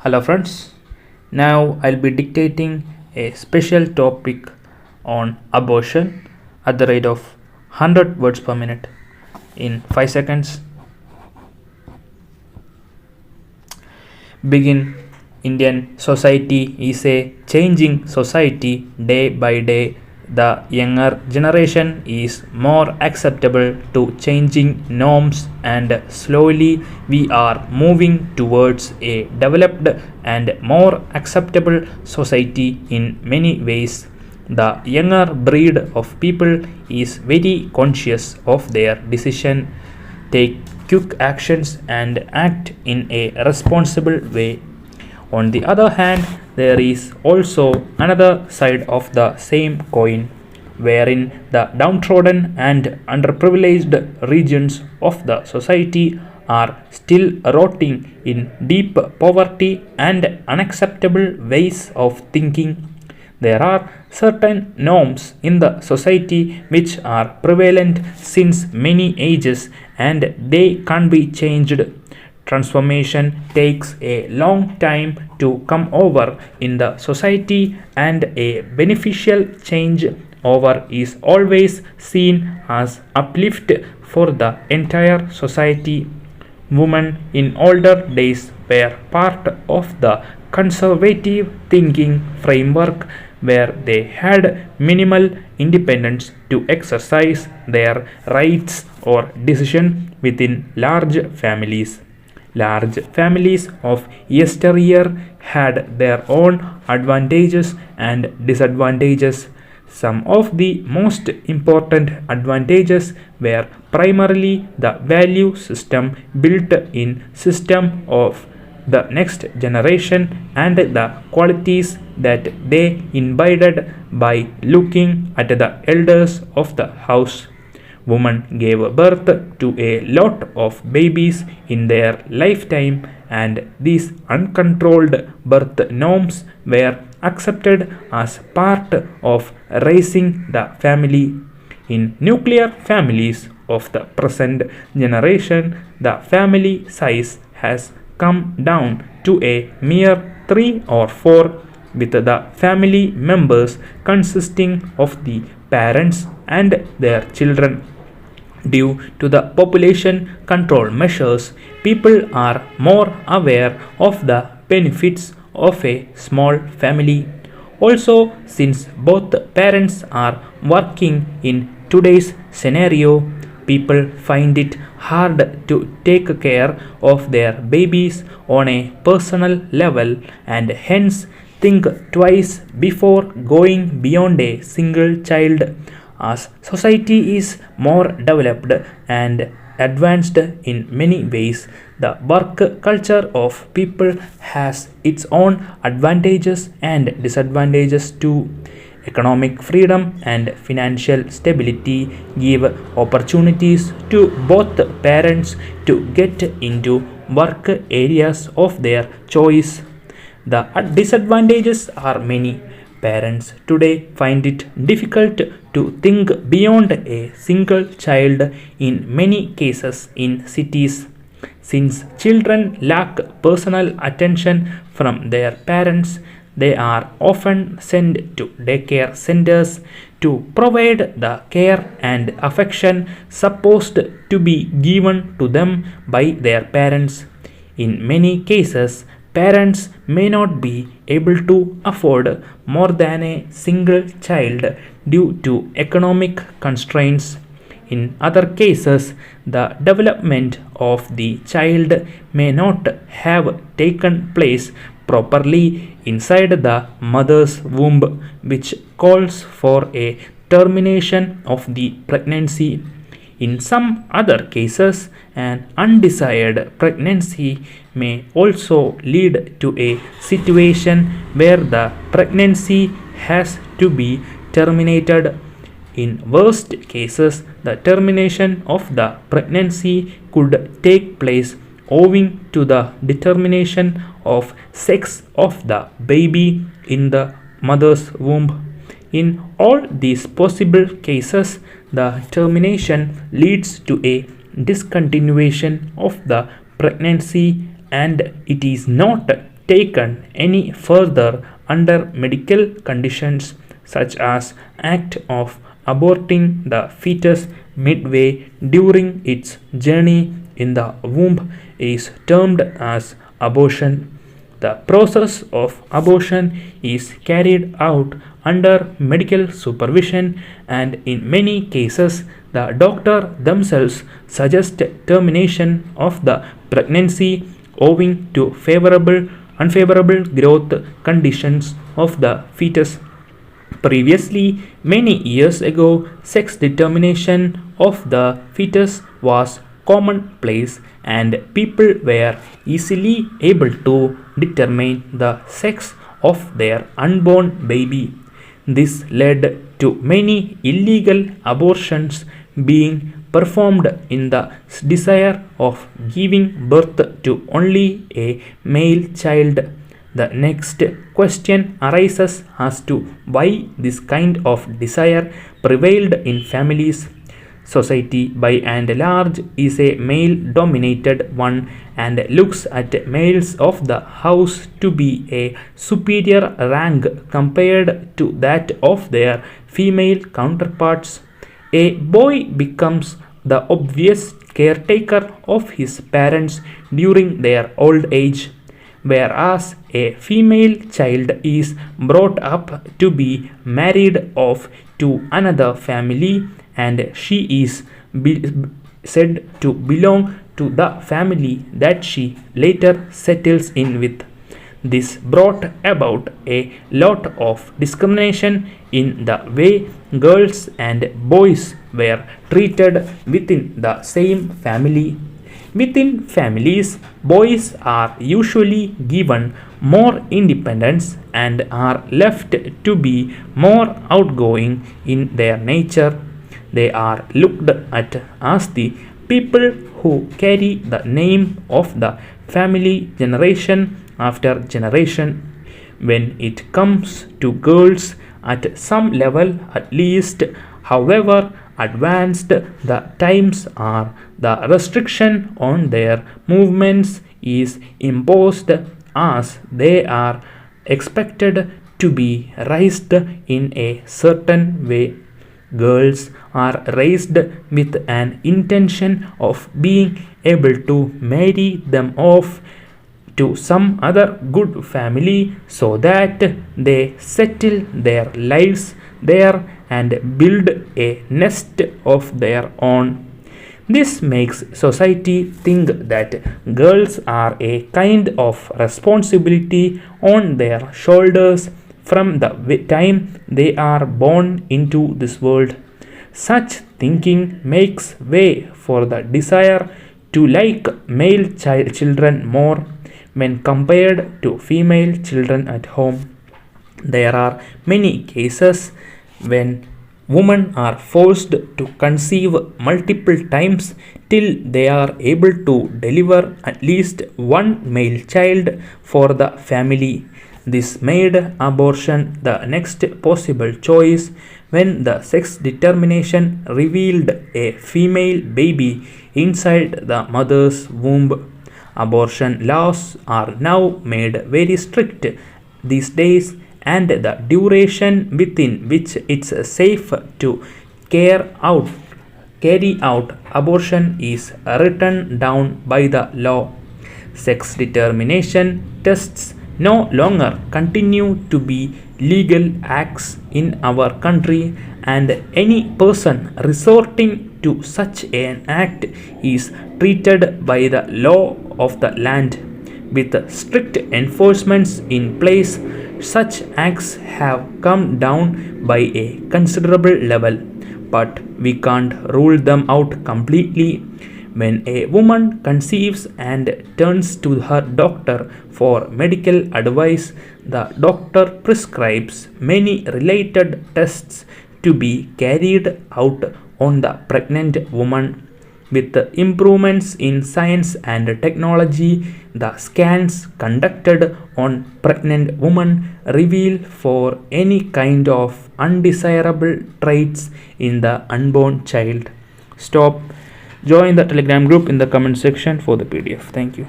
Hello friends, now I'll be dictating a special topic on abortion at the rate of 100 words per minute in 5 seconds. Begin. Indian society is a changing society day by day. The younger generation is more acceptable to changing norms, and slowly we are moving towards a developed and more acceptable society in many ways. The younger breed of people is very conscious of their decision, take quick actions, and act in a responsible way. On the other hand, there is also another side of the same coin, wherein the downtrodden and underprivileged regions of the society are still rotting in deep poverty and unacceptable ways of thinking. There are certain norms in the society which are prevalent since many ages and they can't be changed. Transformation takes a long time to come over in the society, and a beneficial change over is always seen as uplift for the entire society. Women in older days were part of the conservative thinking framework where they had minimal independence to exercise their rights or decision within large families. Large families of yesteryear had their own advantages and disadvantages. Some of the most important advantages were primarily the value system built in system of the next generation and the qualities that they imbibed by looking at the elders of the house. Women gave birth to a lot of babies in their lifetime, and these uncontrolled birth norms were accepted as part of raising the family. In nuclear families of the present generation, the family size has come down to a mere 3 or 4, with the family members consisting of the parents and their children. Due to the population control measures, people are more aware of the benefits of a small family. Also, since both parents are working in today's scenario, people find it hard to take care of their babies on a personal level and hence think twice before going beyond a single child. As society is more developed and advanced in many ways, the work culture of people has its own advantages and disadvantages too. Economic freedom and financial stability give opportunities to both parents to get into work areas of their choice. The disadvantages are many. Parents today find it difficult to think beyond a single child in many cases in cities. Since children lack personal attention from their parents, they are often sent to daycare centers to provide the care and affection supposed to be given to them by their parents. In many cases, parents may not be able to afford more than a single child due to economic constraints. In other cases, the development of the child may not have taken place properly inside the mother's womb, which calls for a termination of the pregnancy. In some other cases, an undesired pregnancy may also lead to a situation where the pregnancy has to be terminated. In worst cases, the termination of the pregnancy could take place owing to the determination of sex of the baby in the mother's womb. In all these possible cases, the termination leads to a discontinuation of the pregnancy, and it is not taken any further under medical conditions such as act of aborting the fetus midway during its journey in the womb is termed as abortion. The process of abortion is carried out under medical supervision, and in many cases, the doctor themselves suggest termination of the pregnancy owing to unfavorable growth conditions of the fetus. Previously, many years ago, sex determination of the fetus was commonplace and people were easily able to determine the sex of their unborn baby. This led to many illegal abortions being performed in the desire of giving birth to only a male child. The next question arises as to why this kind of desire prevailed in families. Society, by and large, is a male dominated one and looks at males of the house to be a superior rank compared to that of their female counterparts. A boy becomes the obvious caretaker of his parents during their old age, whereas a female child is brought up to be married off to another family and she is said to belong to the family that she later settles in with. This brought about a lot of discrimination in the way girls and boys were treated within the same family. Within families, boys are usually given more independence and are left to be more outgoing in their nature. They are looked at as the people who carry the name of the family generation after generation. When it comes to girls, at some level at least, however advanced the times are, the restriction on their movements is imposed as they are expected to be raised in a certain way. Girls are raised with an intention of being able to marry them off to some other good family so that they settle their lives there and build a nest of their own. This makes society think that girls are a kind of responsibility on their shoulders from the time they are born into this world. Such thinking makes way for the desire to like male children more when compared to female children at home. There are many cases when women are forced to conceive multiple times till they are able to deliver at least one male child for the family. This made abortion the next possible choice when the sex determination revealed a female baby inside the mother's womb. Abortion laws are now made very strict these days, and the duration within which it's safe to carry out abortion is written down by the law. Sex determination tests no longer continue to be legal acts in our country, and any person resorting to such an act is treated by the law of the land. With strict enforcements in place, such acts have come down by a considerable level, but we can't rule them out completely. When a woman conceives and turns to her doctor for medical advice, the doctor prescribes many related tests to be carried out on the pregnant woman. With the improvements in science and technology, the scans conducted on pregnant women reveal for any kind of undesirable traits in the unborn child. Join the Telegram group in the comment section for the PDF. Thank you.